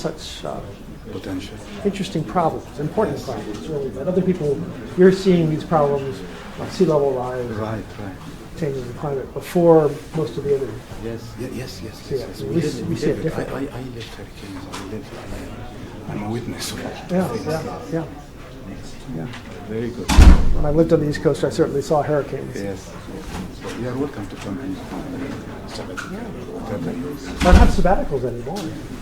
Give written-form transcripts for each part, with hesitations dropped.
such potential. interesting problems, important problems, really. That other people, you're seeing these problems like sea level rise, Right. changing the climate before most of the other. Yes. Yeah, we see it differently. I lived hurricanes. I'm a witness of it. Yeah. Very good. When I lived on the East Coast, I certainly saw hurricanes. Yes. So you are welcome to come and sabbatical. But I don't have sabbaticals anymore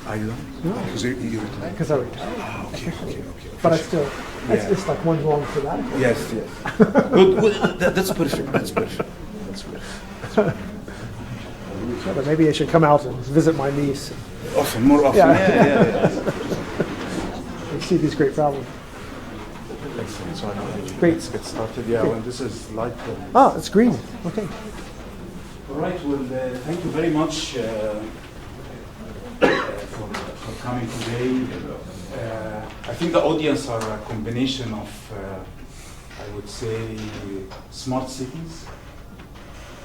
Are you done? No. Because you retired? because I retired. Okay. But I still, it's like one long sabbatical. Yes. Good. That's perfect. Yeah, but maybe I should come out and visit my niece More often. Yeah. and see these great problems. Excellent. So I know Great. Let's get started. Yeah, when this is light. It's green. Okay. All right. Well, thank you very much for coming today. I think the audience are a combination of, I would say, smart cities,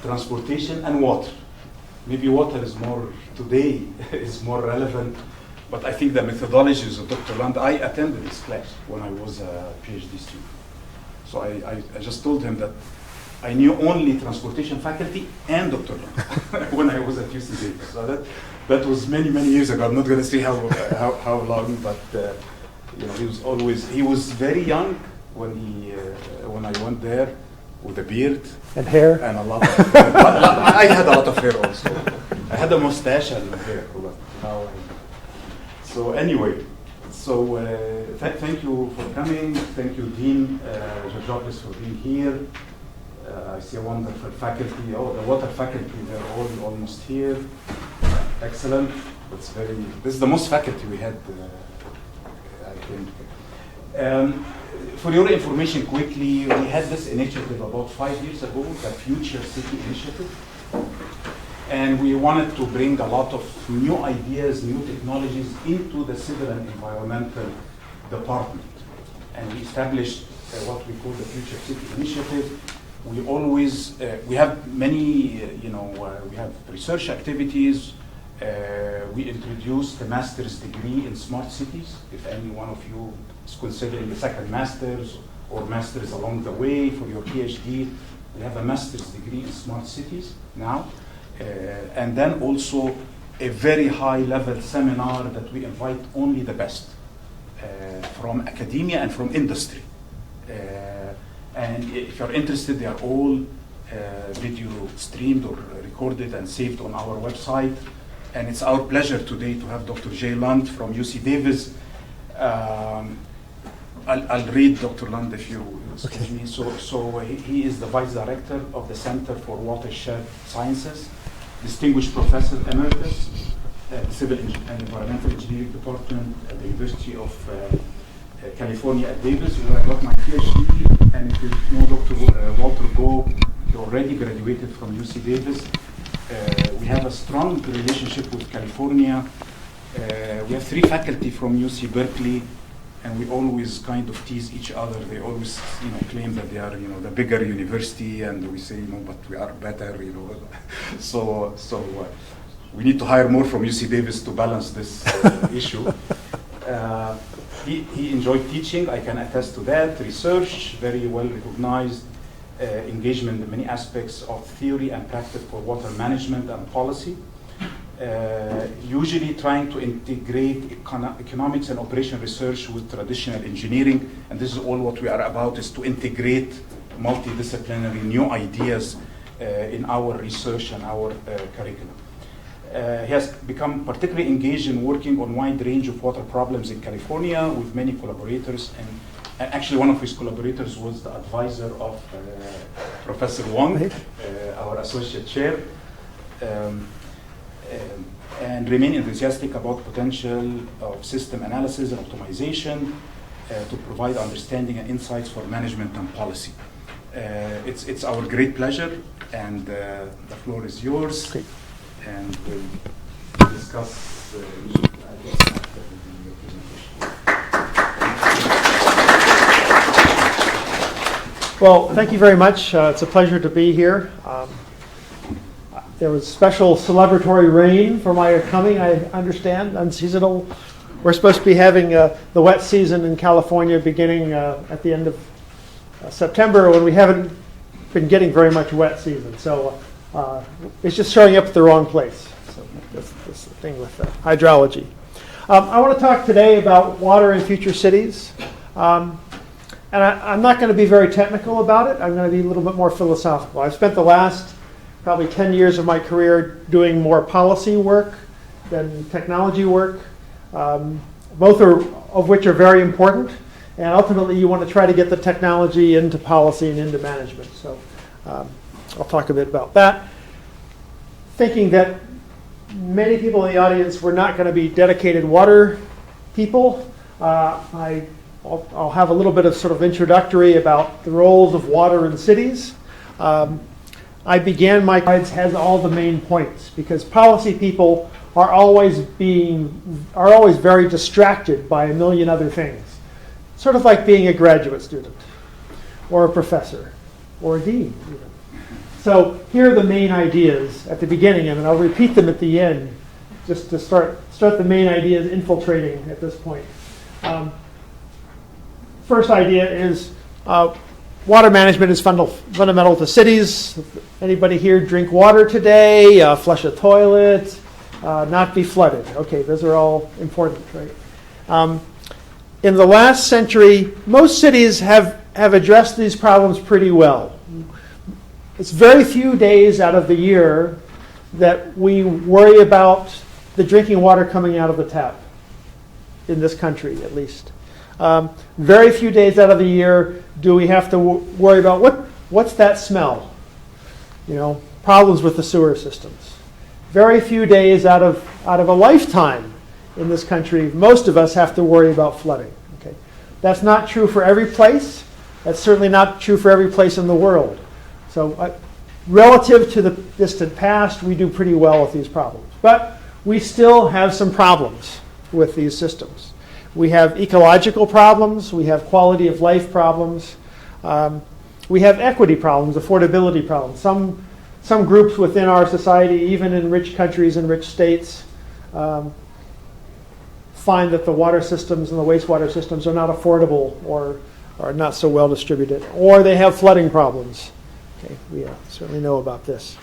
transportation, and water. Maybe water is more today is more relevant, but I think the methodologies of Dr. Lund. I attended this class when I was a PhD student, so I just told him that I knew only transportation faculty and Dr. Lund when I was at UC Davis. So that was many years ago. I'm not going to say how long, but he was very young when I went there, with a beard and hair and a lot of I had a lot of hair also. I had a mustache and hair. So anyway, thank you for coming. Thank you, Dean Georgiopoulos, for being here. I see a wonderful faculty. Oh, the water faculty, they're all almost here. Excellent. This is the most faculty we had, I think. For your information, quickly, we had this initiative about 5 years ago, the Future City Initiative. And we wanted to bring a lot of new ideas, new technologies into the civil and environmental department. And we established what we call the Future City Initiative. We have many, we have research activities. We introduced the master's degree in smart cities. If any one of you is considering a second master's or master's along the way for your PhD, we have a master's degree in smart cities now. And then also a very high-level seminar that we invite only the best from academia and from industry. And if you're interested, they are all video streamed or recorded and saved on our website. And it's our pleasure today to have Dr. Jay Lund from UC Davis. I'll read Dr. Lund if you excuse me. So he is the Vice Director of the Center for Watershed Sciences, Distinguished Professor Emeritus at the Civil and Environmental Engineering Department at the University of California at Davis, where I got my PhD. And if you know Dr. Walter Go, he already graduated from UC Davis. We have a strong relationship with California. We have 3 faculty from UC Berkeley, and we always kind of tease each other. They always, claim that they are, the bigger university, and we say, but we are better, So we need to hire more from UC Davis to balance this issue. He enjoyed teaching. I can attest to that. Research, very well recognized. Engagement in many aspects of theory and practice for water management and policy, usually trying to integrate economics and operation research with traditional engineering, and this is all what we are about, is to integrate multidisciplinary new ideas in our research and our curriculum. He has become particularly engaged in working on a wide range of water problems in California with many collaborators, and actually one of his collaborators was the advisor of Professor Wong, our associate chair, and remain enthusiastic about potential of system analysis and optimization to provide understanding and insights for management and policy. It's our great pleasure, and the floor is yours. Great. And we'll discuss Well, thank you very much. It's a pleasure to be here. There was special celebratory rain for my coming, I understand, unseasonal We're supposed to be having the wet season in California beginning at the end of September, when we haven't been getting very much wet season. So it's just showing up at the wrong place. So that's the thing with hydrology. I want to talk today about water in future cities. And I'm not going to be very technical about it. I'm going to be a little bit more philosophical. I've spent the last probably 10 years of my career doing more policy work than technology work, both of which are very important. And ultimately, you want to try to get the technology into policy and into management. So I'll talk a bit about that. Thinking that many people in the audience were not going to be dedicated water people, I'll have a little bit of sort of introductory about the roles of water in cities. I began my slides has all the main points because policy people are always very distracted by a million other things. Sort of like being a graduate student or a professor or a dean even. So here are the main ideas at the beginning, and I'll repeat them at the end just to start the main ideas infiltrating at this point. First idea is water management is fundamental to cities. Anybody here drink water today? Flush a toilet? Not be flooded. Okay, those are all important, right? In the last century, most cities have addressed these problems pretty well. It's very few days out of the year that we worry about the drinking water coming out of the tap, in this country at least. Very few days out of the year do we have to worry about what's that smell? Problems with the sewer systems. Very few days out of a lifetime in this country, most of us have to worry about flooding. Okay, that's not true for every place. That's certainly not true for every place in the world. So relative to the distant past, we do pretty well with these problems. But we still have some problems with these systems. We have ecological problems. We have quality of life problems. We have equity problems, affordability problems. Some groups within our society, even in rich countries and rich states, find that the water systems and the wastewater systems are not affordable or are not so well distributed, or they have flooding problems. Okay, we certainly know about this.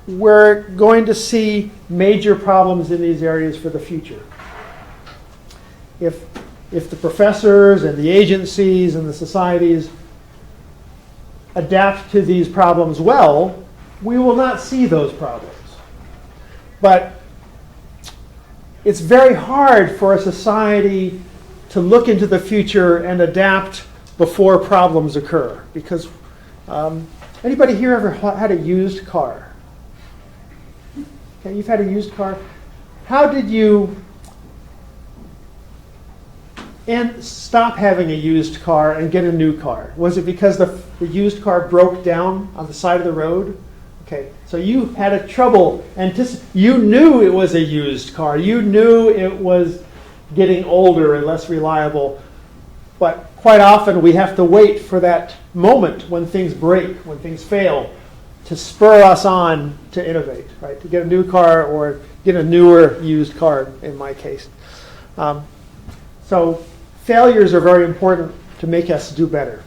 We're going to see major problems in these areas for the future. If the professors and the agencies and the societies adapt to these problems well, we will not see those problems. But it's very hard for a society to look into the future and adapt before problems occur. Because anybody here ever had a used car? Okay, you've had a used car. How did you stop having a used car and get a new car? Was it because the used car broke down on the side of the road? Okay, so you had a trouble you knew it was a used car. You knew it was getting older and less reliable. But quite often we have to wait for that moment when things break, when things fail, to spur us on to innovate, right? To get a new car or get a newer used car in my case. So failures are very important to make us do better.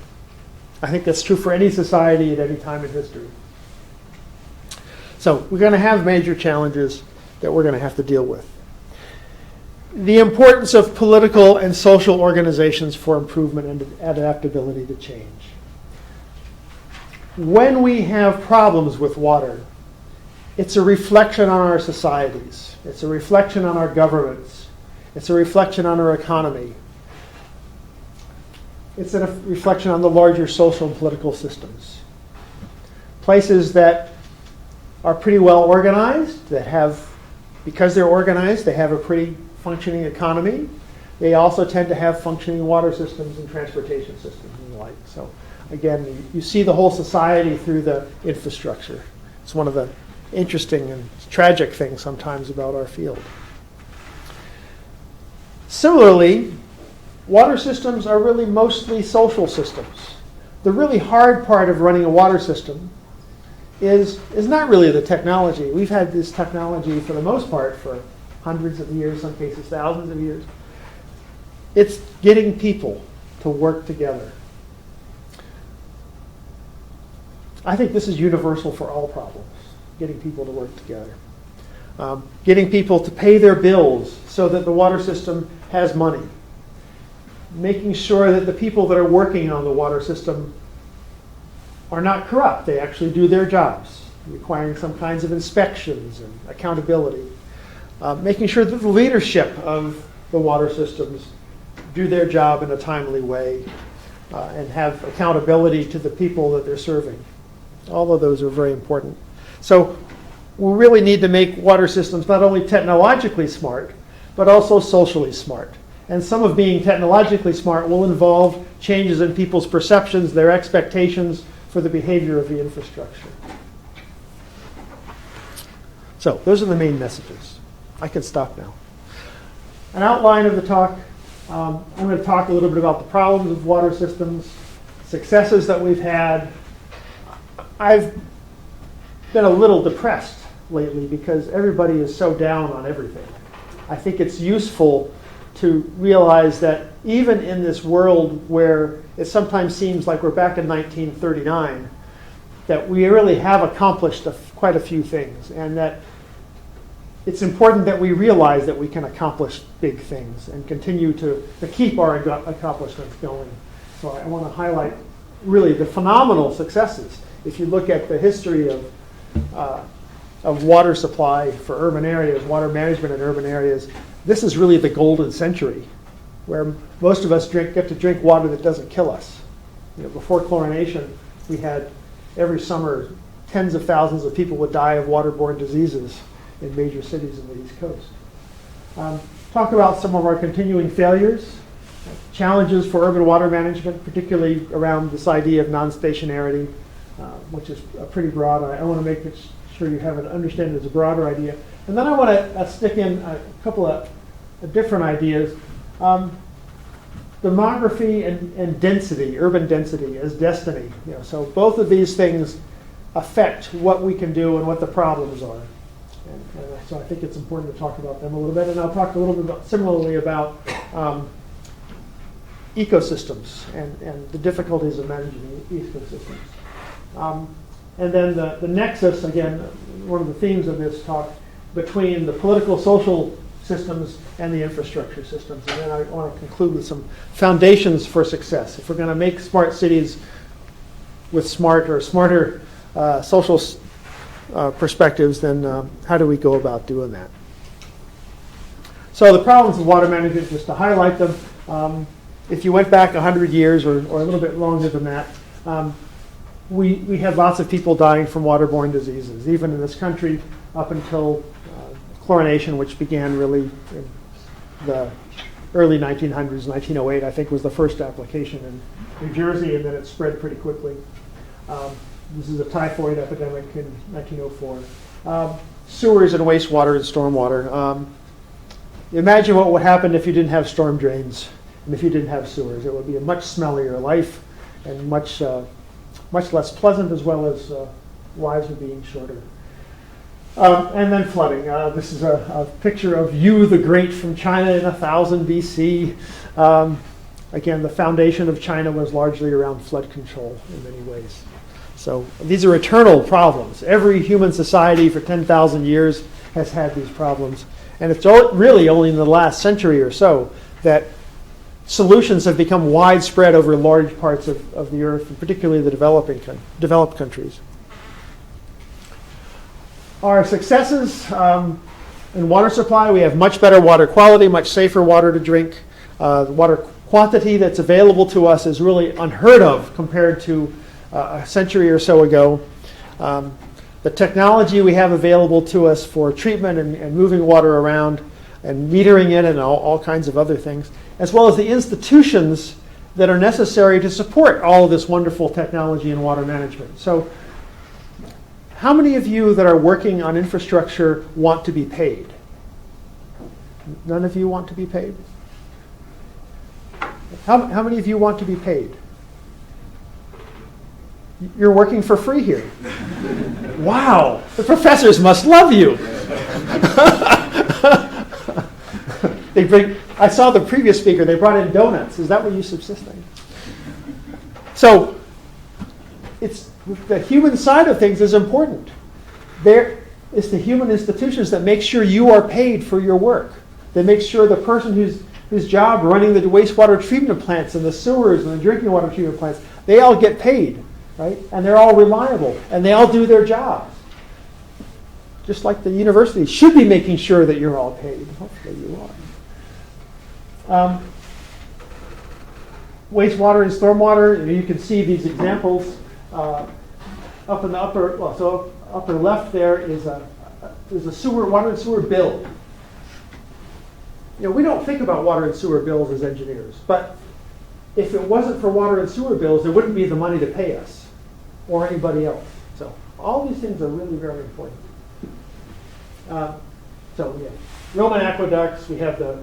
I think that's true for any society at any time in history. So we're going to have major challenges that we're going to have to deal with. The importance of political and social organizations for improvement and adaptability to change. When we have problems with water, it's a reflection on our societies. It's a reflection on our governments. It's a reflection on our economy. It's a reflection on the larger social and political systems. Places that are pretty well organized, because they're organized, they have a pretty functioning economy. They also tend to have functioning water systems and transportation systems and the like. So again, you see the whole society through the infrastructure. It's one of the interesting and tragic things sometimes about our field. Similarly, water systems are really mostly social systems. The really hard part of running a water system is not really the technology. We've had this technology for the most part for hundreds of years, some cases thousands of years. It's getting people to work together. I think this is universal for all problems, getting people to work together. Getting people to pay their bills so that the water system has money. Making sure that the people that are working on the water system are not corrupt. They actually do their jobs, requiring some kinds of inspections and accountability. Making sure that the leadership of the water systems do their job in a timely way and have accountability to the people that they're serving. All of those are very important. So we really need to make water systems not only technologically smart, but also socially smart. And some of being technologically smart will involve changes in people's perceptions, their expectations for the behavior of the infrastructure. So those are the main messages. I can stop now. An outline of the talk. I'm going to talk a little bit about the problems of water systems, successes that we've had. I've been a little depressed lately because everybody is so down on everything. I think it's useful to realize that even in this world where it sometimes seems like we're back in 1939, that we really have accomplished quite a few things, and that it's important that we realize that we can accomplish big things and continue to keep our accomplishments going. So I want to highlight really the phenomenal successes. If you look at the history of water supply for urban areas, water management in urban areas, this is really the golden century, where most of us get to drink water that doesn't kill us. Before chlorination, we had every summer tens of thousands of people would die of waterborne diseases in major cities in the East Coast. Talk about some of our continuing failures, challenges for urban water management, particularly around this idea of non-stationarity, which is pretty broad. I want to make sure you have an understanding it's a broader idea. And then I want to stick in a couple of different ideas. Demography and density, urban density as destiny. So both of these things affect what we can do and what the problems are. And so I think it's important to talk about them a little bit. And I'll talk a little bit similarly about ecosystems and the difficulties of managing ecosystems. And then the nexus, again, one of the themes of this talk, between the political, social systems and the infrastructure systems. And then I want to conclude with some foundations for success. If we're going to make smart cities with smarter social perspectives, then how do we go about doing that? So the problems of water management, just to highlight them, if you went back 100 years or a little bit longer than that, we had lots of people dying from waterborne diseases, even in this country up until chlorination, which began really in the early 1900s. 1908, I think, was the first application in New Jersey, and then it spread pretty quickly. This is a typhoid epidemic in 1904. Sewers and wastewater and stormwater. Imagine what would happen if you didn't have storm drains and if you didn't have sewers. It would be a much smellier life and much less pleasant, as well as lives would be shorter. And then flooding. This is a picture of Yu the Great from China in 1000 BC. Again, the foundation of China was largely around flood control in many ways. So these are eternal problems. Every human society for 10,000 years has had these problems. And it's really only in the last century or so that solutions have become widespread over large parts of the earth, and particularly the developed countries. Our successes in water supply: we have much better water quality, much safer water to drink. The water quantity that's available to us is really unheard of compared to a century or so ago. The technology we have available to us for treatment and moving water around and metering it and all kinds of other things, as well as the institutions that are necessary to support all of this wonderful technology in water management. So how many of you that are working on infrastructure want to be paid? None of you want to be paid? How many of you want to be paid? You're working for free here. Wow, the professors must love you. They bring. I saw the previous speaker. They brought in donuts. Is that what you subsist on? So, it's the human side of things is important. It's the human institutions that make sure you are paid for your work. They make sure the person whose job running the wastewater treatment plants and the sewers and the drinking water treatment plants, they all get paid, right? And they're all reliable, and they all do their jobs. Just like the university should be making sure that you're all paid. Hopefully you are. Wastewater and stormwater, you can see these examples up in the upper left there is a water and sewer bill. We don't think about water and sewer bills as engineers, but if it wasn't for water and sewer bills, there wouldn't be the money to pay us or anybody else. So all these things are really very important. Roman aqueducts, we have the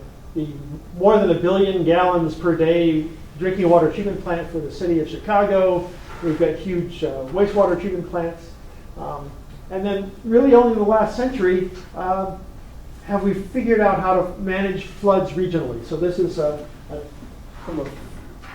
more than 1 billion gallons per day drinking water treatment plant for the city of Chicago. We've got huge wastewater treatment plants. And then really only in the last century have we figured out how to manage floods regionally. So this is from a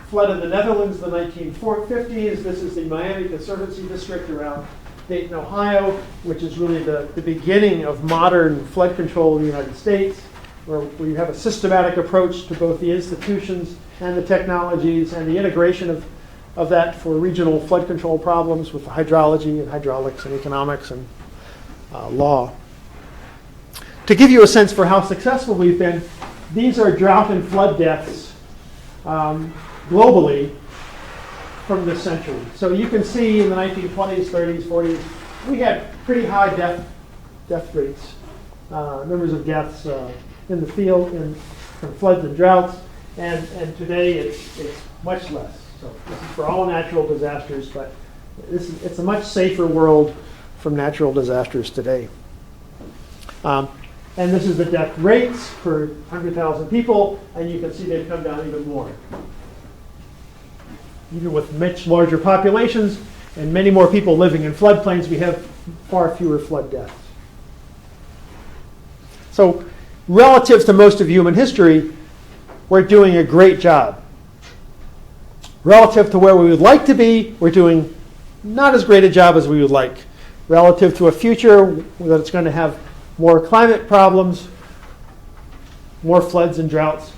flood in the Netherlands in the 1950s. This is the Miami Conservancy District around Dayton, Ohio, which is really the beginning of modern flood control in the United States, where we have a systematic approach to both the institutions and the technologies and the integration of that for regional flood control problems with the hydrology and hydraulics and economics and law. To give you a sense for how successful we've been, these are drought and flood deaths globally from this century. So you can see in the 1920s, 30s, 40s, we had pretty high death rates, numbers of deaths in the field from floods and droughts, and today it's much less. So this is for all natural disasters, but it's a much safer world from natural disasters today. And this is the death rates per 100,000 people, and you can see they've come down even more. Even with much larger populations and many more people living in floodplains, we have far fewer flood deaths. So relative to most of human history, we're doing a great job. Relative to where we would like to be, we're doing not as great a job as we would like. Relative to a future that's going to have more climate problems, more floods and droughts,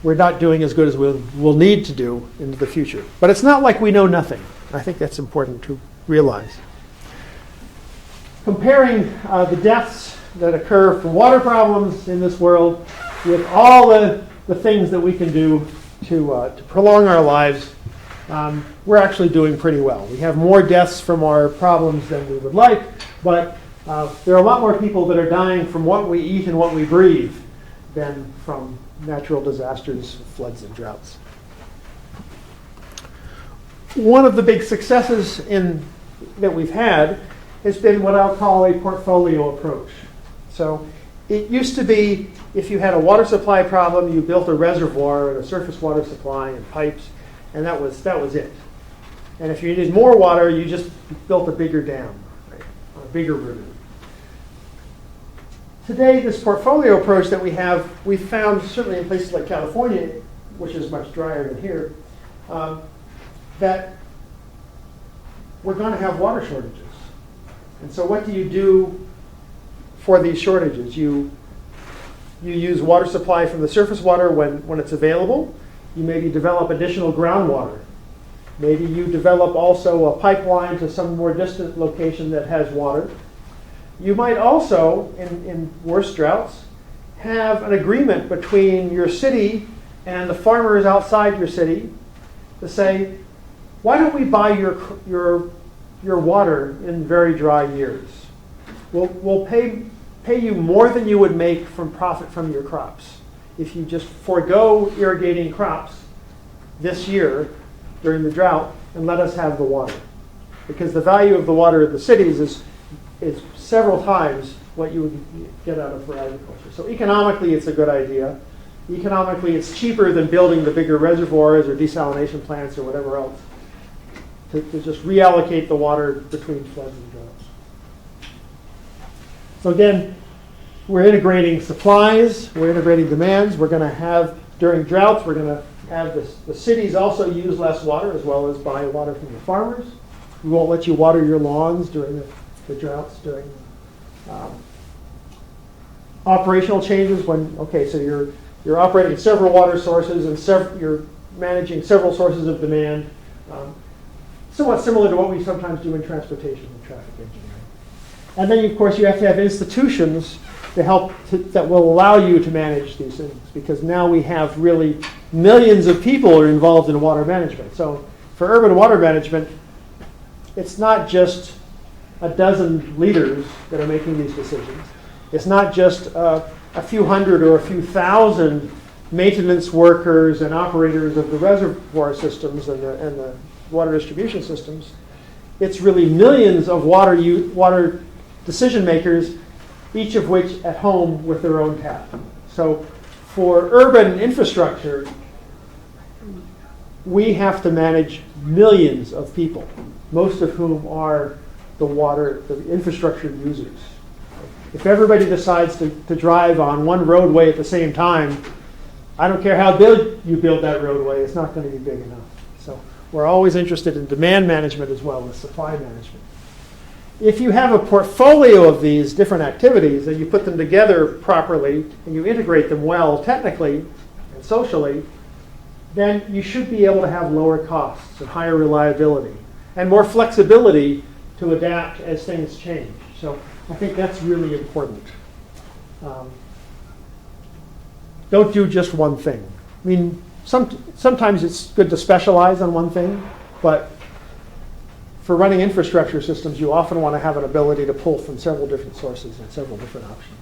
we're not doing as good as we'll need to do into the future. But it's not like we know nothing. I think that's important to realize. Comparing the deaths that occur from water problems in this world with all the things that we can do to prolong our lives, we're actually doing pretty well. We have more deaths from our problems than we would like, but there are a lot more people that are dying from what we eat and what we breathe than from natural disasters, floods, and droughts. One of the big successes that we've had has been what I'll call a portfolio approach. So it used to be if you had a water supply problem, you built a reservoir and a surface water supply and pipes, and that was it. And if you needed more water, you just built a bigger dam, right? Or a bigger river. Today, this portfolio approach that we've found, certainly in places like California, which is much drier than here, that we're going to have water shortages. And so what do you do for these shortages? You use water supply from the surface water when it's available. You maybe develop additional groundwater. Maybe you develop also a pipeline to some more distant location that has water. You might also, in worse droughts, have an agreement between your city and the farmers outside your city to say, why don't we buy your water in very dry years? We'll pay you more than you would make from profit from your crops if you just forego irrigating crops this year during the drought and let us have the water. Because the value of the water in the cities is several times what you would get out of for agriculture. So economically, it's a good idea. Economically, it's cheaper than building the bigger reservoirs or desalination plants or whatever else to just reallocate the water between floods and droughts. So again, we're integrating supplies, we're integrating demands. We're going to have, during droughts, we're going to have the cities also use less water as well as buy water from the farmers. We won't let you water your lawns during the droughts, during operational changes when, okay, so you're operating several water sources and you're managing several sources of demand. Somewhat similar to what we sometimes do in transportation and traffic engineering. And then, of course, you have to have institutions to help that will allow you to manage these things, because now we have really millions of people are involved in water management. So for urban water management, it's not just a dozen leaders that are making these decisions. It's not just a few hundred or a few thousand maintenance workers and operators of the reservoir systems and the water distribution systems. It's really millions of water decision makers, each of which at home with their own tap. So for urban infrastructure, we have to manage millions of people, most of whom are the infrastructure users. If everybody decides to drive on one roadway at the same time, I don't care how big you build that roadway, it's not going to be big enough. So we're always interested in demand management as well as supply management. If you have a portfolio of these different activities and you put them together properly and you integrate them well technically and socially, then you should be able to have lower costs and higher reliability and more flexibility to adapt as things change. So I think that's really important. Don't do just one thing. I mean, sometimes it's good to specialize on one thing, but for running infrastructure systems, you often want to have an ability to pull from several different sources and several different options.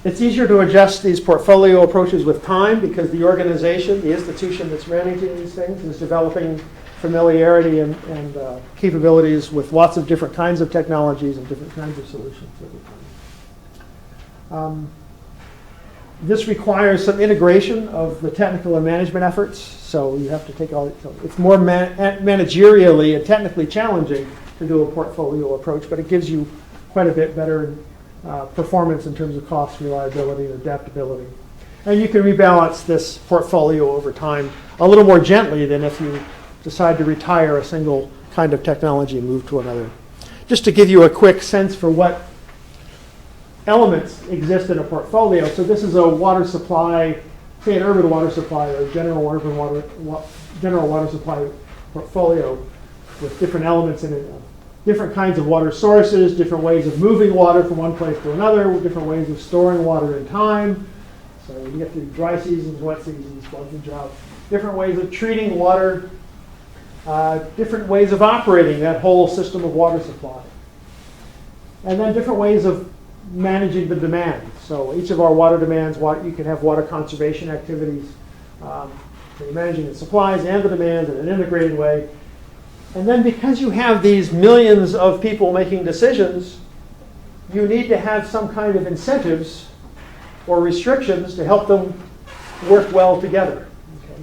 It's easier to adjust these portfolio approaches with time because the organization, the institution that's managing these things is developing familiarity and capabilities with lots of different kinds of technologies and different kinds of solutions over time. This requires some integration of the technical and management efforts. So you have to take all. So it's more managerially and technically challenging to do a portfolio approach, but it gives you quite a bit better performance in terms of cost, reliability, and adaptability. And you can rebalance this portfolio over time a little more gently than if you decide to retire a single kind of technology and move to another. Just to give you a quick sense for what elements exist in a portfolio. So this is a water supply, say an urban water supply or general water supply portfolio with different elements in it. Different kinds of water sources, different ways of moving water from one place to another, different ways of storing water in time. So you get through dry seasons, wet seasons, floods and droughts. Different ways of treating water, different ways of operating that whole system of water supply. And then different ways of managing the demand. So each of our water demands, you can have water conservation activities. So you're managing the supplies and the demands in an integrated way. And then because you have these millions of people making decisions, you need to have some kind of incentives or restrictions to help them work well together. Okay?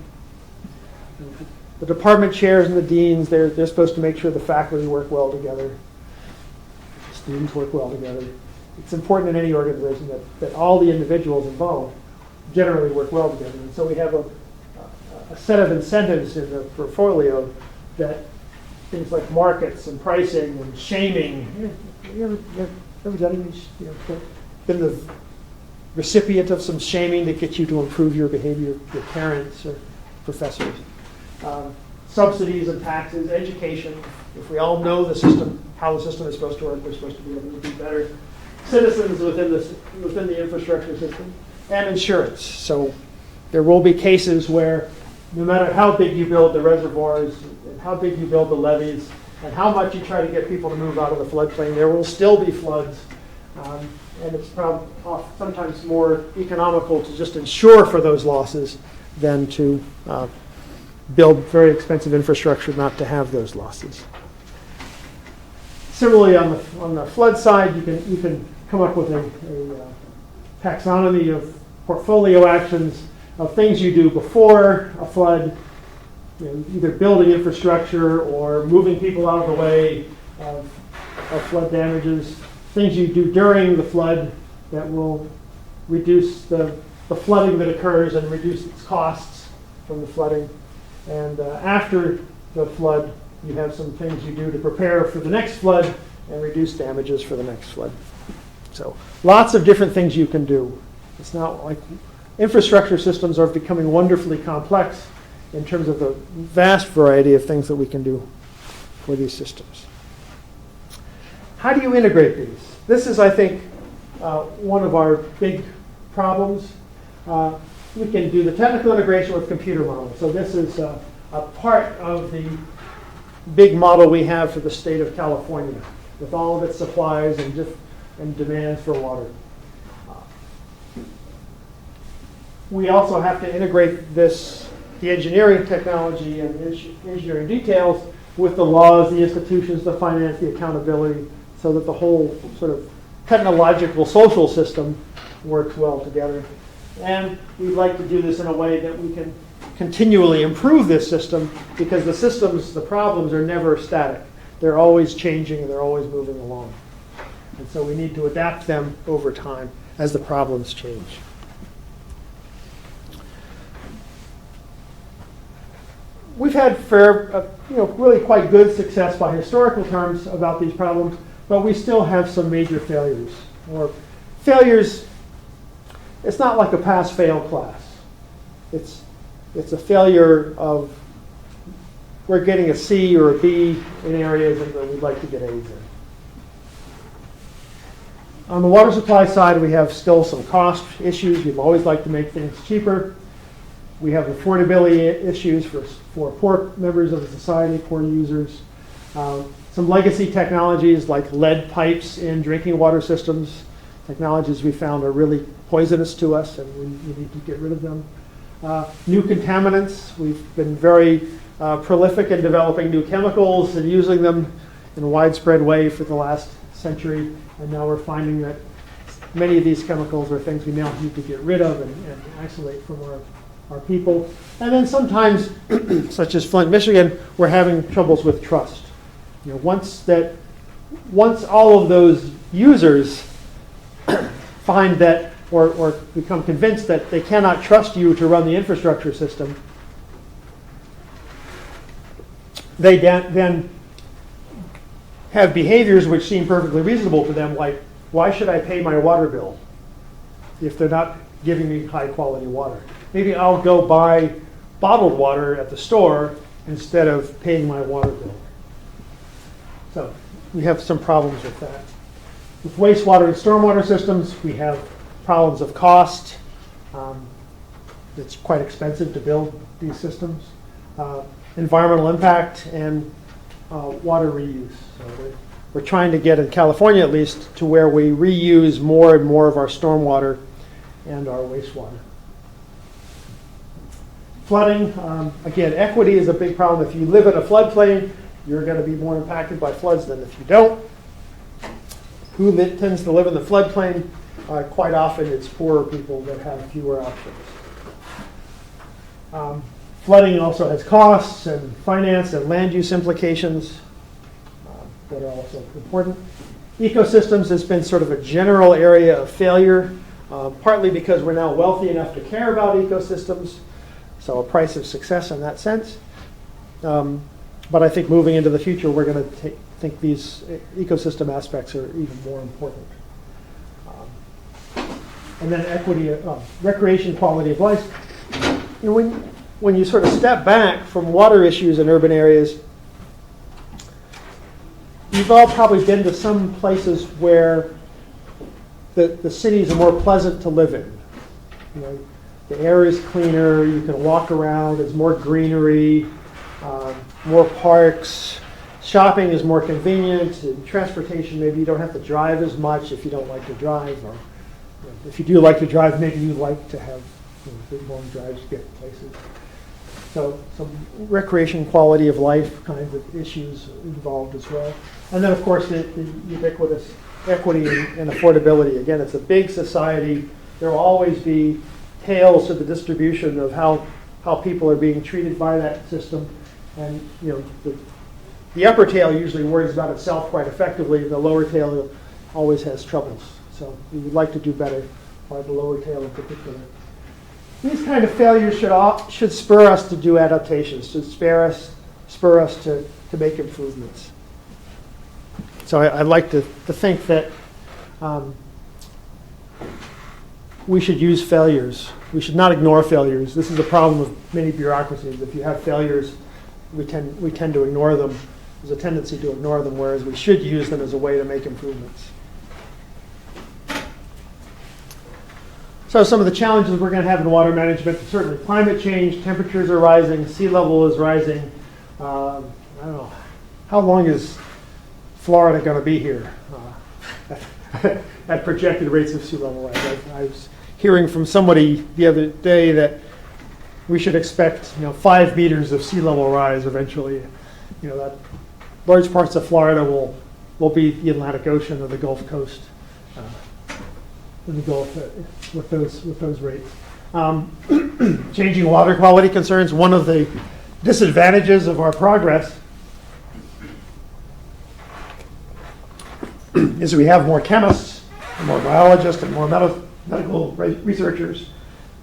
The department chairs and the deans, they're supposed to make sure the faculty work well together, the students work well together. It's important in any organization that all the individuals involved generally work well together. And so we have a set of incentives in the portfolio that things like markets and pricing and shaming. You ever done been the recipient of some shaming to get you to improve your behavior, your parents or professors? Subsidies and taxes, education. If we all know the system, how the system is supposed to work, we're supposed to be able to do better. Citizens within the infrastructure system, and insurance. So there will be cases where no matter how big you build the reservoirs, and how big you build the levees, and how much you try to get people to move out of the floodplain, there will still be floods. And it's probably sometimes more economical to just insure for those losses than to build very expensive infrastructure not to have those losses. Similarly, on the flood side, you can come up with a taxonomy of portfolio actions of things you do before a flood, either building infrastructure or moving people out of the way of flood damages, things you do during the flood that will reduce the flooding that occurs and reduce its costs from the flooding. And after the flood, you have some things you do to prepare for the next flood and reduce damages for the next flood. So lots of different things you can do. It's not like infrastructure systems are becoming wonderfully complex in terms of the vast variety of things that we can do for these systems. How do you integrate these? This is, I think, one of our big problems. We can do the technical integration with computer models. So this is a part of the big model we have for the state of California, with all of its supplies and demands for water. We also have to integrate the engineering technology and engineering details with the laws, the institutions, the finance, the accountability, so that the whole sort of technological social system works well together. And we'd like to do this in a way that we can continually improve this system, because the problems are never static. They're always changing and they're always moving along. And so we need to adapt them over time as the problems change. We've had really quite good success by historical terms about these problems, but we still have some major failures. Or failures, it's not like a pass-fail class. It's a failure of we're getting a C or a B in areas and we'd like to get A's in. On the water supply side, we have still some cost issues. We'd always like to make things cheaper. We have affordability issues for poor members of the society, poor users. Some legacy technologies like lead pipes in drinking water systems, technologies we found are really poisonous to us, and we need to get rid of them. New contaminants. We've been very prolific in developing new chemicals and using them in a widespread way for the last century, and now we're finding that many of these chemicals are things we now need to get rid of and isolate from our people. And then sometimes, such as Flint, Michigan, we're having troubles with trust. Once all of those users find that or become convinced that they cannot trust you to run the infrastructure system, they then have behaviors which seem perfectly reasonable to them, like, why should I pay my water bill if they're not giving me high quality water? Maybe I'll go buy bottled water at the store instead of paying my water bill. So we have some problems with that. With wastewater and stormwater systems, we have problems of cost. It's quite expensive to build these systems. Environmental impact and water reuse. So we're trying to get, in California at least, to where we reuse more and more of our stormwater and our wastewater. Flooding, again, equity is a big problem. If you live in a floodplain, you're going to be more impacted by floods than if you don't. Who tends to live in the floodplain? Quite often it's poorer people that have fewer options. Flooding also has costs and finance and land use implications that are also important. Ecosystems has been sort of a general area of failure, partly because we're now wealthy enough to care about ecosystems, so a price of success in that sense. But I think moving into the future, we're going to think these ecosystem aspects are even more important. And then equity, recreation, quality of life. When you sort of step back from water issues in urban areas, you've all probably been to some places where the cities are more pleasant to live in. The air is cleaner, you can walk around, there's more greenery, more parks, shopping is more convenient, and transportation, maybe you don't have to drive as much if you don't like to drive, or if you do like to drive, maybe you like to have big long drives to get to places. So some recreation, quality of life kinds of issues involved as well. And then, of course, the ubiquitous equity and affordability. Again, it's a big society. There will always be tails to the distribution of how people are being treated by that system. And the upper tail usually worries about itself quite effectively. The lower tail always has troubles. So we would like to do better, by the lower tail in particular. These kind of failures should spur us to do adaptations, should spur us to make improvements. So I'd like to think that we should use failures. We should not ignore failures. This is a problem of many bureaucracies. If you have failures, we tend to ignore them. There's a tendency to ignore them, whereas we should use them as a way to make improvements. So some of the challenges we're going to have in water management, certainly climate change, temperatures are rising, sea level is rising. I don't know, how long is Florida going to be here at projected rates of sea level rise? I was hearing from somebody the other day that we should expect 5 meters of sea level rise eventually. That large parts of Florida will be the Atlantic Ocean or the Gulf Coast. In the Gulf with those rates. Changing water quality concerns. One of the disadvantages of our progress is we have more chemists, and more biologists, and more medical researchers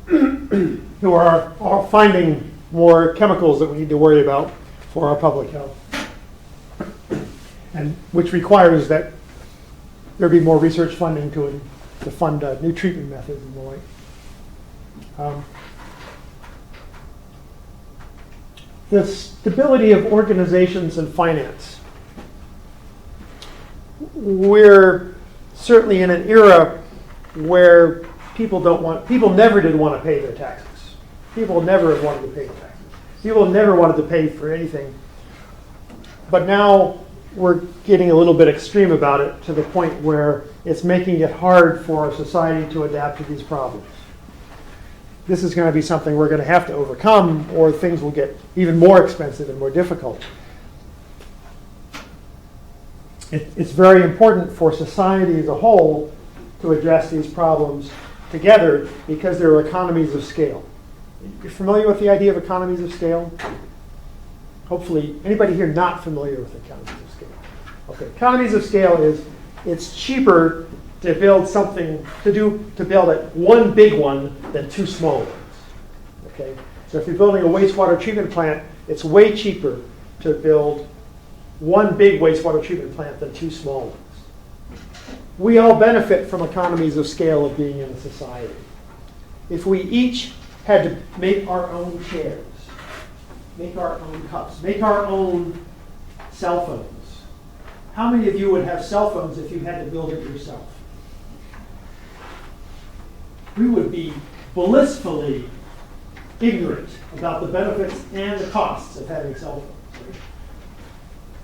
who are finding more chemicals that we need to worry about for our public health, and which requires that there be more research funding to fund new treatment methods and the like. The stability of organizations and finance. We're certainly in an era where people never did want to pay their taxes. People never have wanted to pay taxes. People never wanted to pay for anything. But now we're getting a little bit extreme about it, to the point where it's making it hard for our society to adapt to these problems. This is going to be something we're going to have to overcome, or things will get even more expensive and more difficult. It's very important for society as a whole to address these problems together, because there are economies of scale. You're familiar with the idea of economies of scale? Hopefully, anybody here not familiar with economies of scale? Okay, economies of scale is, it's cheaper to build something, to build one big one than 2 small ones. Okay, so if you're building a wastewater treatment plant, it's way cheaper to build one big wastewater treatment plant than 2 small ones. We all benefit from economies of scale of being in a society. If we each had to make our own chairs, make our own cups, make our own cell phones, how many of you would have cell phones if you had to build it yourself? We would be blissfully ignorant about the benefits and the costs of having cell phones. Right?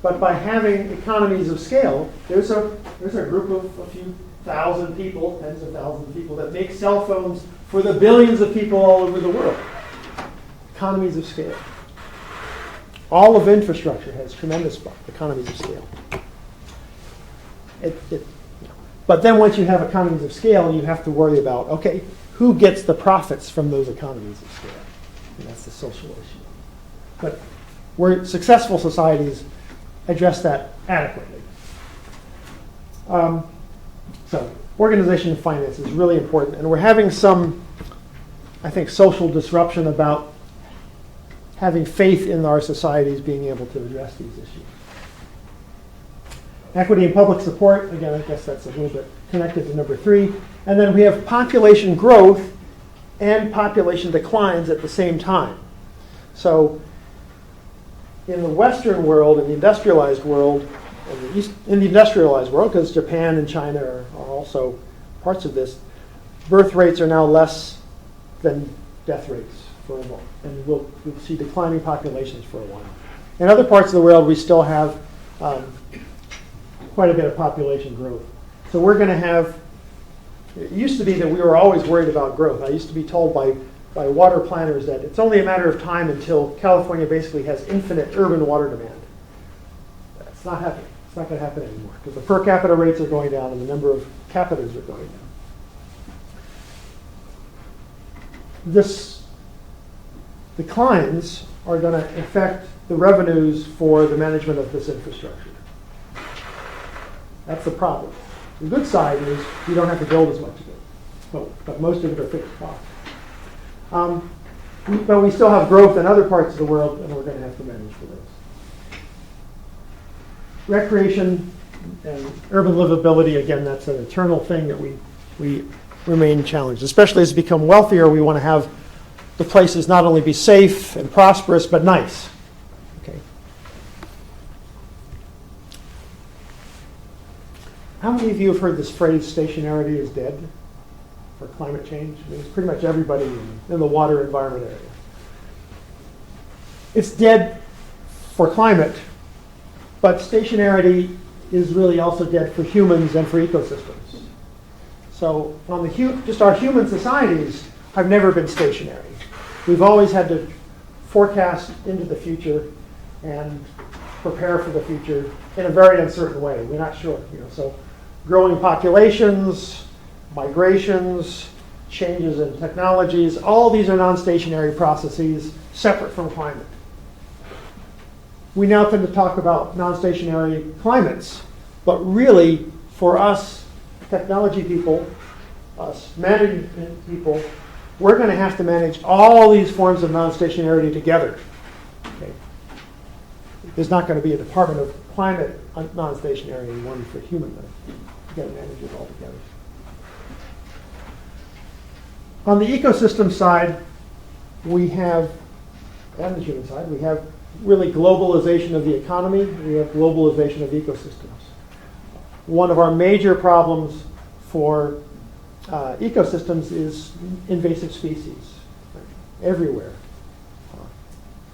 But by having economies of scale, there's a group of a few thousand people, tens of thousands of people, that make cell phones for the billions of people all over the world. Economies of scale. All of infrastructure has tremendous economies of scale. But then once you have economies of scale, you have to worry about, okay, who gets the profits from those economies of scale? And that's the social issue. But where successful societies address that adequately. So organization and finance is really important. And we're having some, I think, social disruption about having faith in our societies being able to address these issues. Equity and public support, again, I guess that's a little bit connected to number 3. And then we have population growth and population declines at the same time. So in the Western world, in the industrialized world, because Japan and China are also parts of this, birth rates are now less than death rates for a while. And we'll see declining populations for a while. In other parts of the world, we still have quite a bit of population growth. So we're going to have, it used to be that we were always worried about growth. I used to be told by water planners that it's only a matter of time until California basically has infinite urban water demand. That's not happening. It's not going to happen anymore, because the per capita rates are going down and the number of capitals are going down. This declines are going to affect the revenues for the management of this infrastructure. That's the problem. The good side is you don't have to build as much of it, but most of it are fixed costs. But we still have growth in other parts of the world, and we're going to have to manage for those. Recreation and urban livability, again, that's an eternal thing that we remain challenged. Especially as we become wealthier, we want to have the places not only be safe and prosperous, but nice. Okay. How many of you have heard this phrase, stationarity is dead, for climate change? I mean, it's pretty much everybody in the water environment area. It's dead for climate, but stationarity is really also dead for humans and for ecosystems. So on just our human societies have never been stationary. We've always had to forecast into the future and prepare for the future in a very uncertain way. We're not sure. So growing populations, migrations, changes in technologies, all these are non-stationary processes separate from climate. We now tend to talk about non-stationary climates, but really for us technology people, us management people, we're going to have to manage all these forms of non-stationarity together. Okay. There's not going to be a Department of Climate non-stationary and one for human life. You've got to manage it all together. On the ecosystem side, we have, and the human side, we have really globalization of the economy. We have globalization of ecosystems. One of our major problems for ecosystems is invasive species everywhere.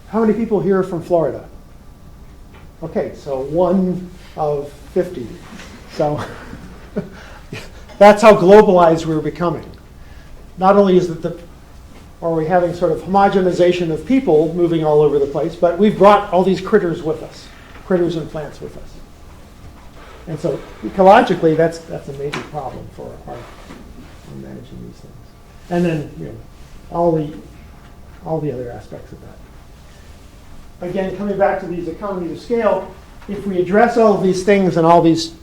How many people here are from Florida? Okay, so 1 of 50. So that's how globalized we're becoming. Not only are we having sort of homogenization of people moving all over the place, but we've brought all these critters with us, critters and plants with us. And so ecologically, that's a major problem for our managing these things. And then all the other aspects of that. Again, coming back to these economies of scale, if we address all of these things and all these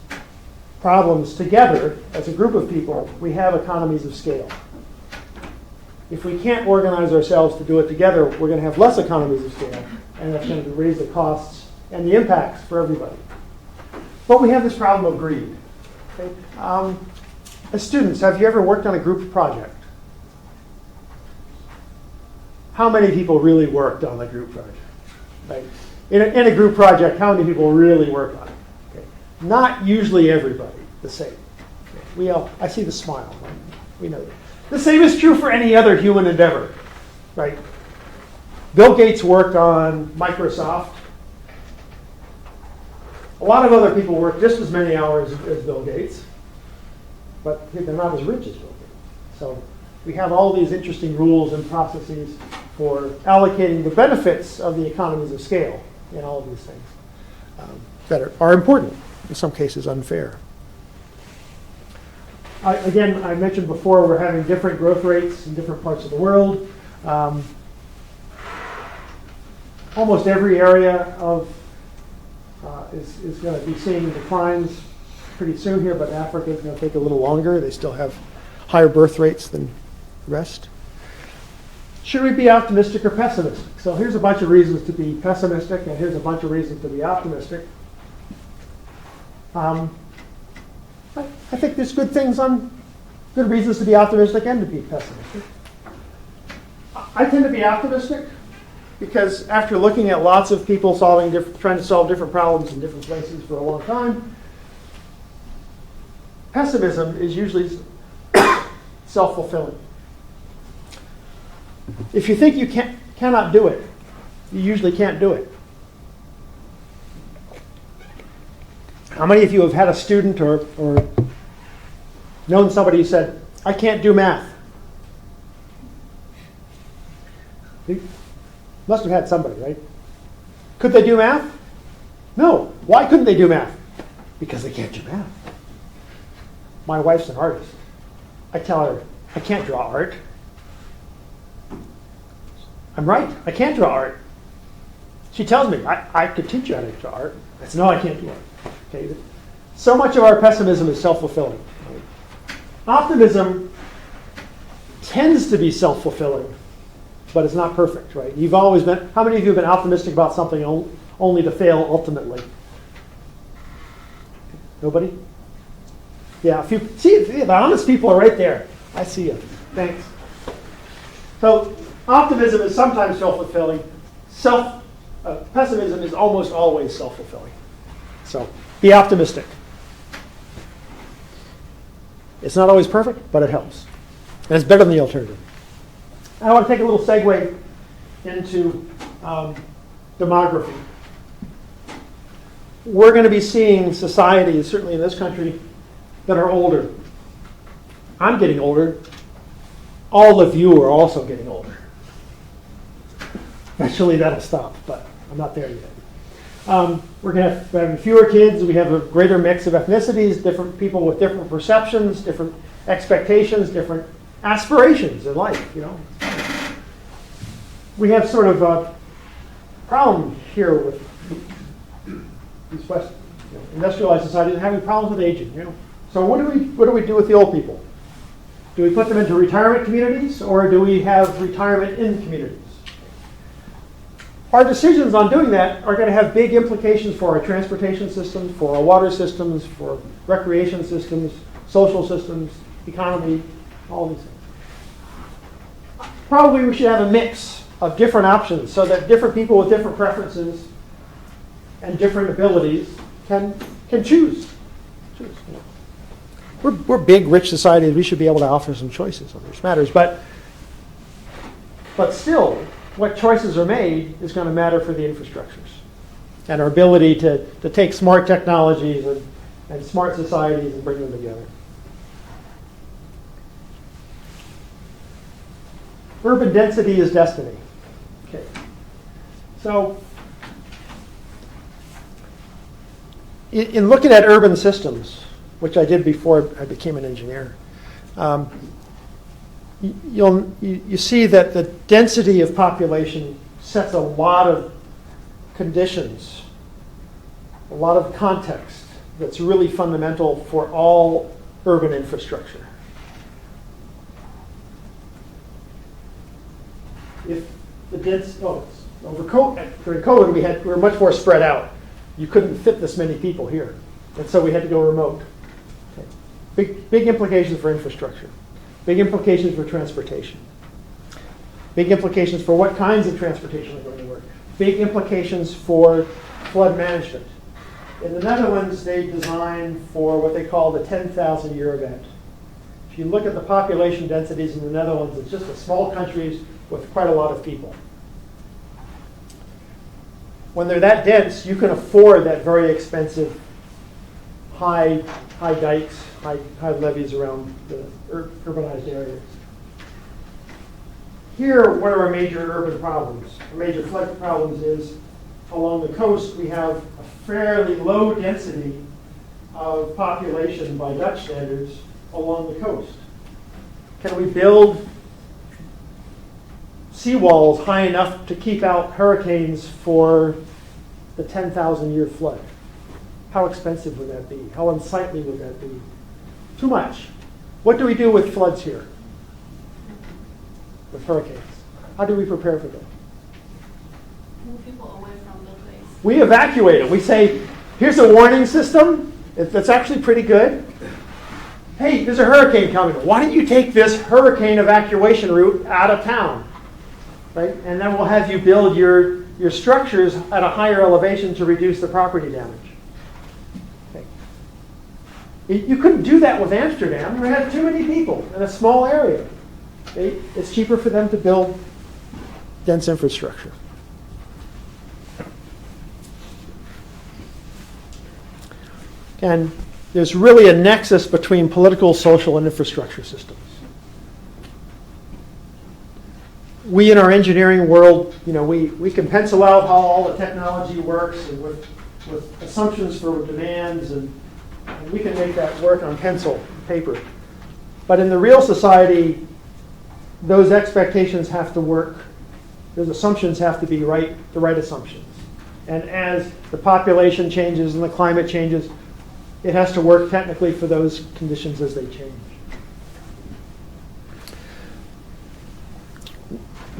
problems together as a group of people, we have economies of scale. If we can't organize ourselves to do it together, we're going to have less economies of scale, and that's going to raise the costs and the impacts for everybody. But we have this problem of greed. Okay? As students, have you ever worked on a group project? How many people really worked on the group project? Right? In a group project, how many people really work on it? Okay. Not usually everybody the same. Okay. I see the smile. Right? We know that. The same is true for any other human endeavor, right? Bill Gates worked on Microsoft. A lot of other people work just as many hours as Bill Gates, but they're not as rich as Bill Gates. So we have all these interesting rules and processes for allocating the benefits of the economies of scale in all of these things that are important, in some cases unfair. Again, I mentioned before we're having different growth rates in different parts of the world. Almost every area is going to be seeing declines pretty soon here, but Africa is going to take a little longer. They still have higher birth rates than the rest. Should we be optimistic or pessimistic? So here's a bunch of reasons to be pessimistic, and here's a bunch of reasons to be optimistic. I think there's good reasons to be optimistic and to be pessimistic. I tend to be optimistic because after looking at lots of people trying to solve different problems in different places for a long time, pessimism is usually self-fulfilling. If you think you cannot do it, you usually can't do it. How many of you have had a student or known somebody who said, I can't do math? You must have had somebody, right? Could they do math? No. Why couldn't they do math? Because they can't do math. My wife's an artist. I tell her, I can't draw art. I'm right. I can't draw art. She tells me, I could teach you how to draw art. I said, no, I can't do art. Okay. so much of our pessimism is self-fulfilling. Optimism tends to be self-fulfilling, but it's not perfect, right? You've always been, how many of you have been optimistic about something only to fail ultimately? Nobody? Yeah, a few. See, the honest people are right there. I see you. Thanks. So optimism is sometimes self-fulfilling. Pessimism is almost always self-fulfilling. So be optimistic. It's not always perfect, but it helps. And it's better than the alternative. I want to take a little segue into demography. We're going to be seeing societies, certainly in this country, that are older. I'm getting older. All of you are also getting older. Eventually that'll stop, but I'm not there yet. We're going to have fewer kids. We have a greater mix of ethnicities, different people with different perceptions, different expectations, different aspirations in life. You know, we have sort of a problem here with these industrialized societies having problems with aging. You know, so what do we do with the old people? Do we put them into retirement communities, or do we have retirement in communities? Our decisions on doing that are going to have big implications for our transportation systems, for our water systems, for recreation systems, social systems, economy, all these things. Probably we should have a mix of different options so that different people with different preferences and different abilities can choose. We're big, rich societies. We should be able to offer some choices on these matters. But still, what choices are made is going to matter for the infrastructures and our ability to take smart technologies and smart societies and bring them together. Urban density is destiny. Okay. So, in looking at urban systems, which I did before I became an engineer, you see that the density of population sets a lot of conditions, a lot of context that's really fundamental for all urban infrastructure. If the during COVID we were much more spread out. You couldn't fit this many people here, and so we had to go remote. Okay. Big implications for infrastructure. Big implications for transportation. Big implications for what kinds of transportation are going to work. Big implications for flood management. In the Netherlands, they designed for what they call the 10,000-year event. If you look at the population densities in the Netherlands, it's just a small country with quite a lot of people. When they're that dense, you can afford that very expensive high dikes, high levees around the urbanized areas. Here, what are our major urban problems? Our major flood problems is along the coast, we have a fairly low density of population by Dutch standards along the coast. Can we build seawalls high enough to keep out hurricanes for the 10,000-year flood? How expensive would that be? How unsightly would that be? Too much. What do we do with floods here? With hurricanes? How do we prepare for them? Move people away from the place. We evacuate them. We say, here's a warning system that's actually pretty good. Hey, there's a hurricane coming. Why don't you take this hurricane evacuation route out of town? Right? And then we'll have you build your structures at a higher elevation to reduce the property damage. Okay. You couldn't do that with Amsterdam. We had too many people in a small area. Okay? It's cheaper for them to build dense infrastructure. And there's really a nexus between political, social, and infrastructure systems. We in our engineering world, we can pencil out how all the technology works and with assumptions for demands, and we can make that work on pencil, paper. But in the real society, those expectations have to work. Those assumptions have to be the right assumptions. And as the population changes and the climate changes, it has to work technically for those conditions as they change.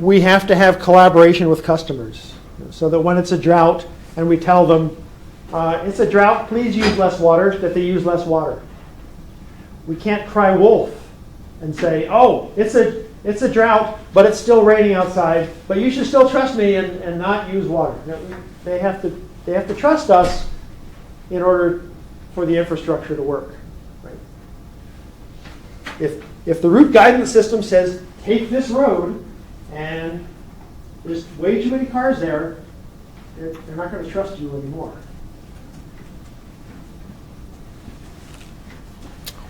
We have to have collaboration with customers so that when it's a drought and we tell them, it's a drought, please use less water, that they use less water. We can't cry wolf and say, oh, it's a drought, but it's still raining outside, but you should still trust me and not use water. No, they have to trust us in order for the infrastructure to work. Right? If the route guidance system says, take this road, and there's way too many cars there, they're not going to trust you anymore.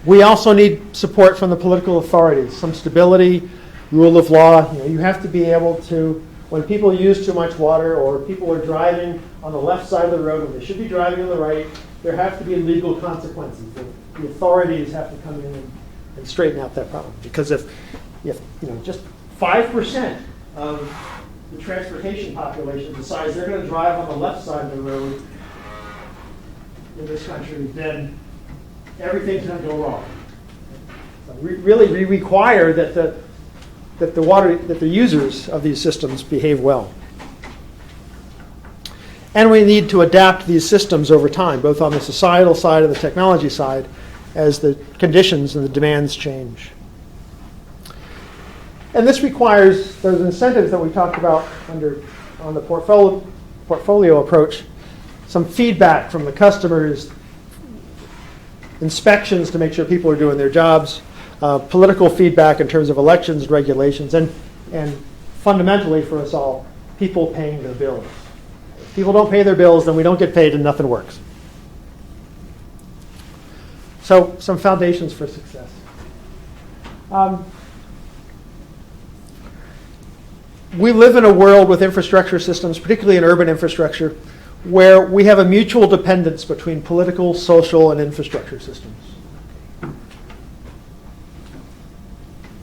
We also need support from the political authorities, some stability, rule of law. You have to be able to, when people use too much water or people are driving on the left side of the road when they should be driving on the right, there have to be legal consequences. The authorities have to come in and straighten out that problem. Because if just 5% of the transportation population decides they're going to drive on the left side of the road in this country, then everything's going to go wrong. So we require that the users of these systems behave well. And we need to adapt these systems over time, both on the societal side and the technology side, as the conditions and the demands change. And this requires those incentives that we talked about on the portfolio approach, some feedback from the customers, inspections to make sure people are doing their jobs, political feedback in terms of elections and regulations, and fundamentally for us all, people paying their bills. If people don't pay their bills, then we don't get paid and nothing works. So some foundations for success. We live in a world with infrastructure systems, particularly in urban infrastructure, where we have a mutual dependence between political, social, and infrastructure systems.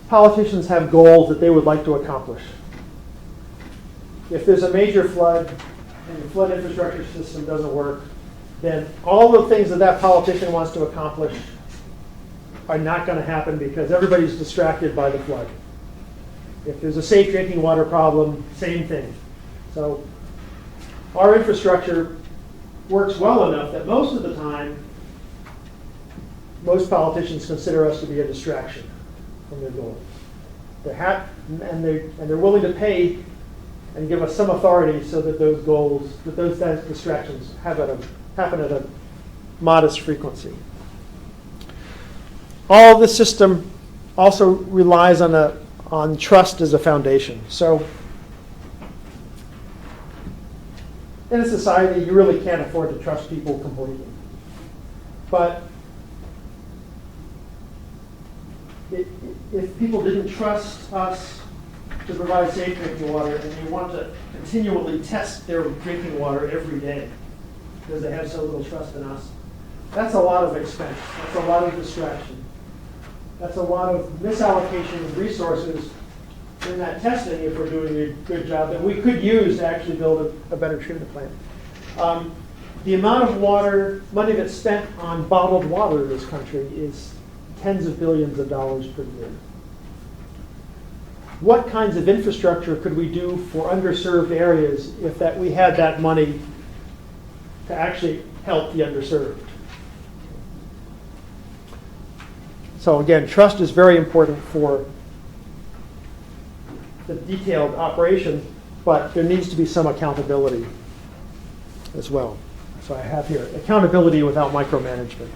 Politicians have goals that they would like to accomplish. If there's a major flood and the flood infrastructure system doesn't work, then all the things that politician wants to accomplish are not going to happen because everybody's distracted by the flood. If there's a safe drinking water problem, same thing. So our infrastructure works well enough that most of the time, most politicians consider us to be a distraction from their goals. They're willing to pay and give us some authority so that those goals, that those distractions happen at a modest frequency. All this system also relies on trust as a foundation. So in a society, you really can't afford to trust people completely. But if people didn't trust us to provide safe drinking water and they want to continually test their drinking water every day because they have so little trust in us, that's a lot of expense. That's a lot of distraction. That's a lot of misallocation of resources in that testing if we're doing a good job that we could use to actually build a better treatment plant. The amount of money that's spent on bottled water in this country is tens of billions of dollars per year. What kinds of infrastructure could we do for underserved areas if we had that money to actually help the underserved? So again, trust is very important for the detailed operation, but there needs to be some accountability as well. So I have here accountability without micromanagement.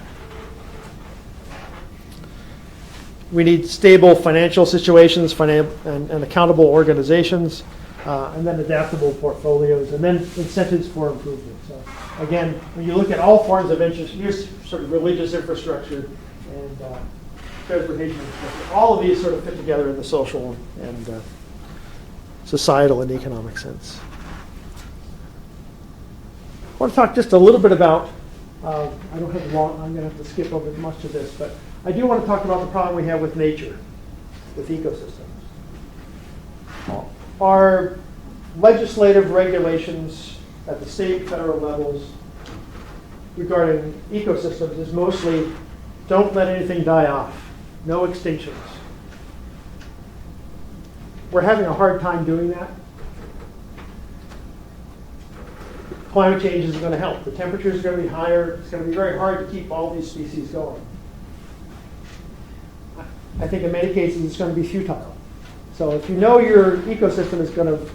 We need stable financial situations and accountable organizations, and then adaptable portfolios, and then incentives for improvement. So again, when you look at all forms of interest, here's sort of religious infrastructure and transportation infrastructure. All of these sort of fit together in the social and societal and economic sense. I want to talk just a little bit about, I don't have long, I'm going to have to skip over much of this, but I do want to talk about the problem we have with nature, with ecosystems. Our legislative regulations at the state, federal levels regarding ecosystems is mostly don't let anything die off, no extinctions. We're having a hard time doing that. Climate change isn't going to help. The temperatures are going to be higher. It's going to be very hard to keep all these species going. I think in many cases it's going to be futile. So if you know your ecosystem is going to,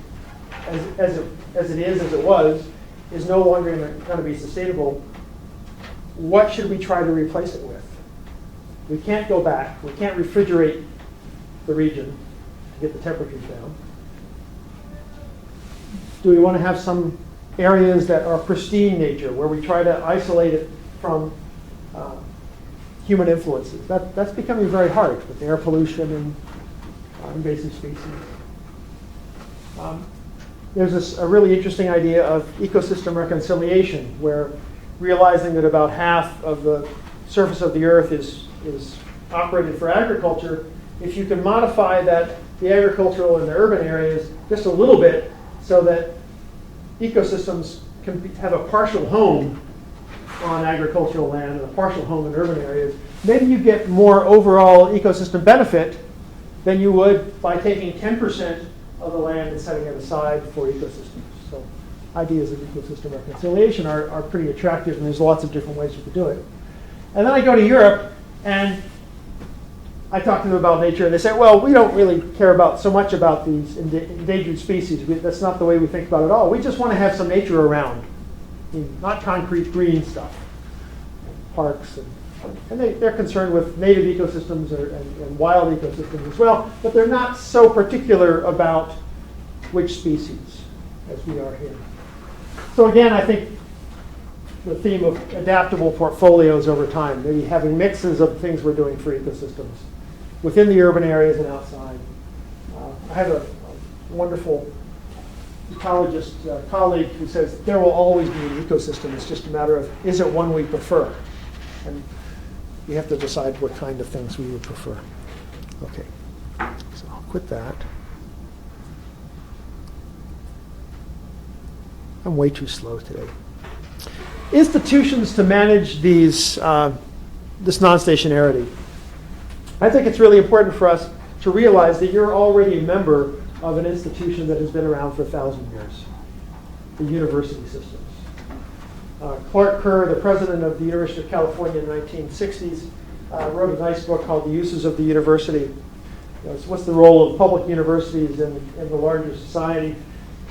as it was, is no longer going to be sustainable, what should we try to replace it with? We can't go back. We can't refrigerate the region to get the temperatures down. Do we want to have some areas that are pristine nature, where we try to isolate it from human influences? That's becoming very hard with air pollution and invasive species. There's a really interesting idea of ecosystem reconciliation, where realizing that about half of the surface of the earth is operated for agriculture, if you can modify the agricultural and the urban areas just a little bit so that ecosystems can have a partial home on agricultural land and a partial home in urban areas, maybe you get more overall ecosystem benefit than you would by taking 10% of the land and setting it aside for ecosystems. So ideas of ecosystem reconciliation are pretty attractive, and there's lots of different ways you could do it. And then I go to Europe, and I talk to them about nature, and they say, well, we don't really care so much about these endangered species. That's not the way we think about it at all. We just want to have some nature around, not concrete green stuff, parks. And they're concerned with native ecosystems and wild ecosystems as well, but they're not so particular about which species as we are here. So again, I think the theme of adaptable portfolios over time, maybe having mixes of things we're doing for ecosystems within the urban areas and outside. I have a wonderful ecologist colleague who says there will always be an ecosystem. It's just a matter of, is it one we prefer? And we have to decide what kind of things we would prefer. Okay, so I'll quit that. I'm way too slow today. Institutions to manage this non-stationarity. I think it's really important for us to realize that you're already a member of an institution that has been around for 1,000 years, the university systems. Clark Kerr, the president of the University of California in the 1960s, wrote a nice book called The Uses of the University. What's the role of public universities in the larger society?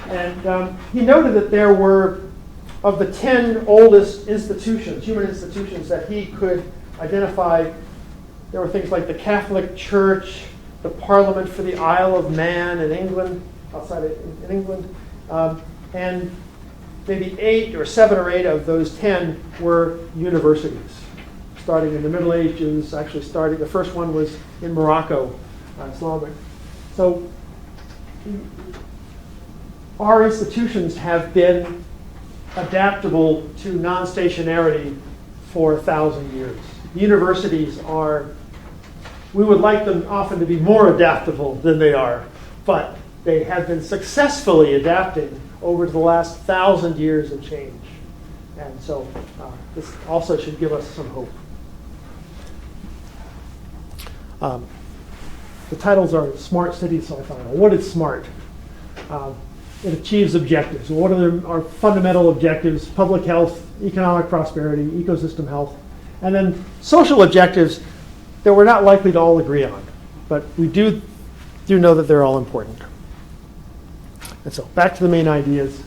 And he noted that there were, of the 10 oldest institutions, human institutions that he could identify, there were things like the Catholic Church, the Parliament for the Isle of Man in England, in England, and maybe 7 or 8 of those 10 were universities, starting in the Middle Ages. Actually, the first one was in Morocco, Islamic. So our institutions have been adaptable to non-stationarity for 1,000 years. Universities are, we would like them often to be more adaptable than they are, but they have been successfully adapting over the last 1,000 years of change. And so this also should give us some hope. The titles are Smart Cities Sci-Fi. What is SMART? It achieves objectives. What are our fundamental objectives? Public health, economic prosperity, ecosystem health. And then social objectives that we're not likely to all agree on. But we do know that they're all important. And so back to the main ideas.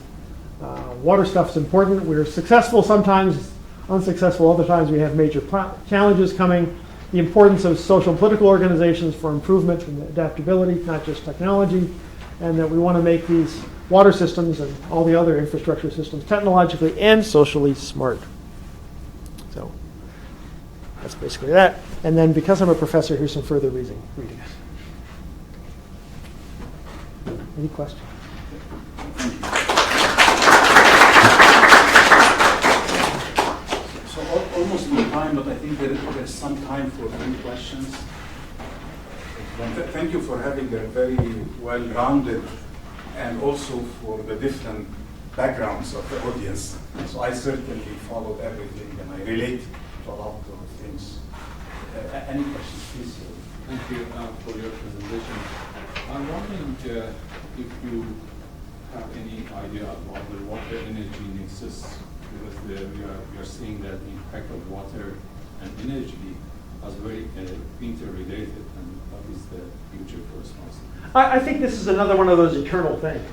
Water stuff's important. We're successful sometimes, unsuccessful other times. We have major challenges coming. The importance of social and political organizations for improvement and adaptability, not just technology. And that we want to make these water systems and all the other infrastructure systems technologically and socially smart. So that's basically that. And then because I'm a professor, here's some further readings. Any questions? So almost no time, but I think there's some time for any questions. Thank you for having a very well-rounded and also for the different backgrounds of the audience. So I certainly followed everything and I relate to a lot of things. Any questions, please? Thank you for your presentation. I'm wondering if you have any idea about the water energy nexus, because we are seeing that the impact of water and energy is very interrelated, and what is the future for small cities? I think this is another one of those eternal things.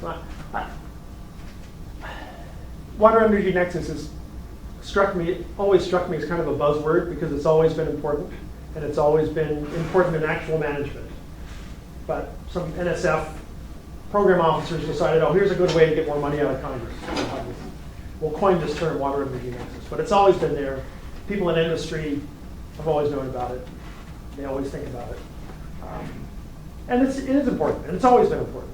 Water energy nexus has always struck me as kind of a buzzword because it's always been important, and it's always been important in actual management. But some NSF program officers decided, oh, here's a good way to get more money out of Congress. We'll coin this term, water energy nexus. But it's always been there. People in industry have always known about it. They always think about it. And it is important, and it's always been important.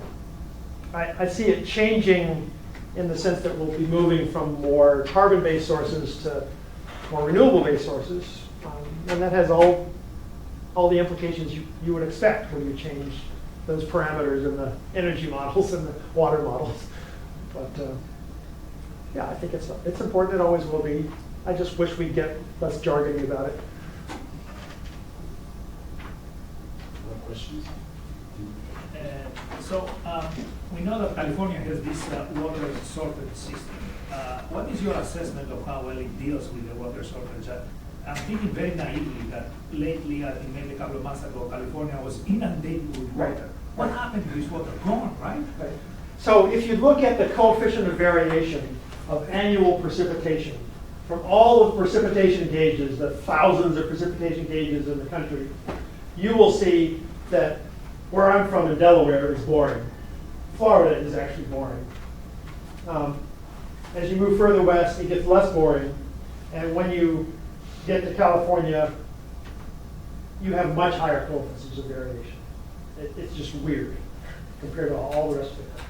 I see it changing in the sense that we'll be moving from more carbon-based sources to more renewable-based sources. And that has all the implications you would expect when you change those parameters in the energy models and the water models. But yeah, I think it's important. It always will be. I just wish we'd get less jargony about it. More questions? We know that California has this water shortage system. What is your assessment of how well it deals with the water shortage? I'm thinking very naively that lately, I think maybe a couple of months ago, California was inundated with water. Right. What happened to this water? Gone, right? Right. So if you look at the coefficient of variation of annual precipitation from all the precipitation gauges, the thousands of precipitation gauges in the country, you will see that where I'm from in Delaware is boring. Florida is actually boring. As you move further west, it gets less boring. And when you get to California, you have much higher coefficients of variation. It's just weird compared to all the rest of the country.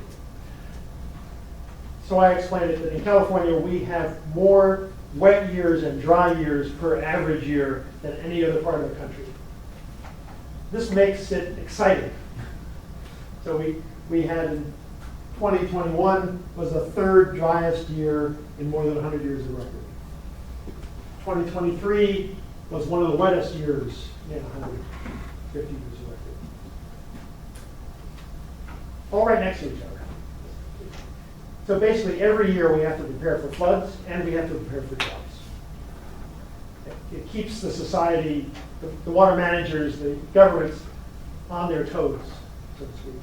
So I explained it that in California, we have more wet years and dry years per average year than any other part of the country. This makes it exciting. So we had in 2021 was the third driest year in more than 100 years of record. 2023 was one of the wettest years in 150 years of record. All right next to each other. So basically every year we have to prepare for floods and we have to prepare for droughts. It keeps the society, the water managers, the governments on their toes, so to speak.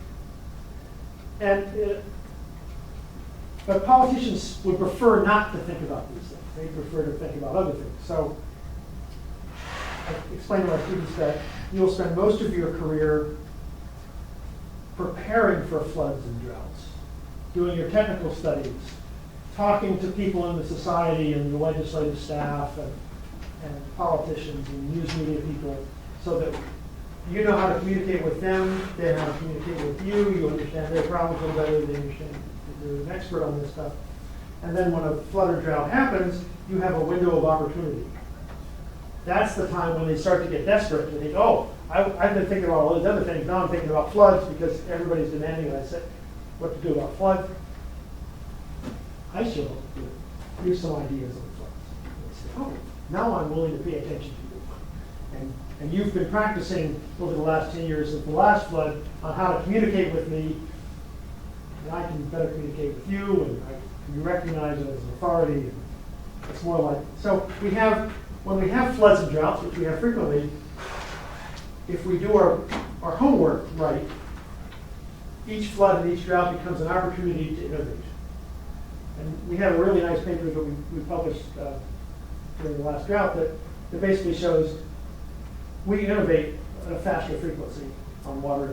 But politicians would prefer not to think about these things. They prefer to think about other things. So I explain to my students that you'll spend most of your career preparing for floods and droughts, doing your technical studies, talking to people in the society and the legislative staff and politicians and news media people so that you know how to communicate with them, they know how to communicate with you, you understand their problems a little better, they understand you're an expert on this stuff. And then when a flood or drought happens, you have a window of opportunity. That's the time when they start to get desperate and think, oh, I've been thinking about all these other things, now I'm thinking about floods because everybody's demanding that I say what to do about floods. I show you, here's some ideas on floods. And they say, oh, now I'm willing to pay attention to you. And you've been practicing over the last 10 years since the last flood on how to communicate with me, and I can better communicate with you, and I can be recognized as an authority. And it's more like, so when we have floods and droughts, which we have frequently, if we do our homework right, each flood and each drought becomes an opportunity to innovate. And we have a really nice paper that we published during the last drought that basically shows we innovate at a faster frequency on water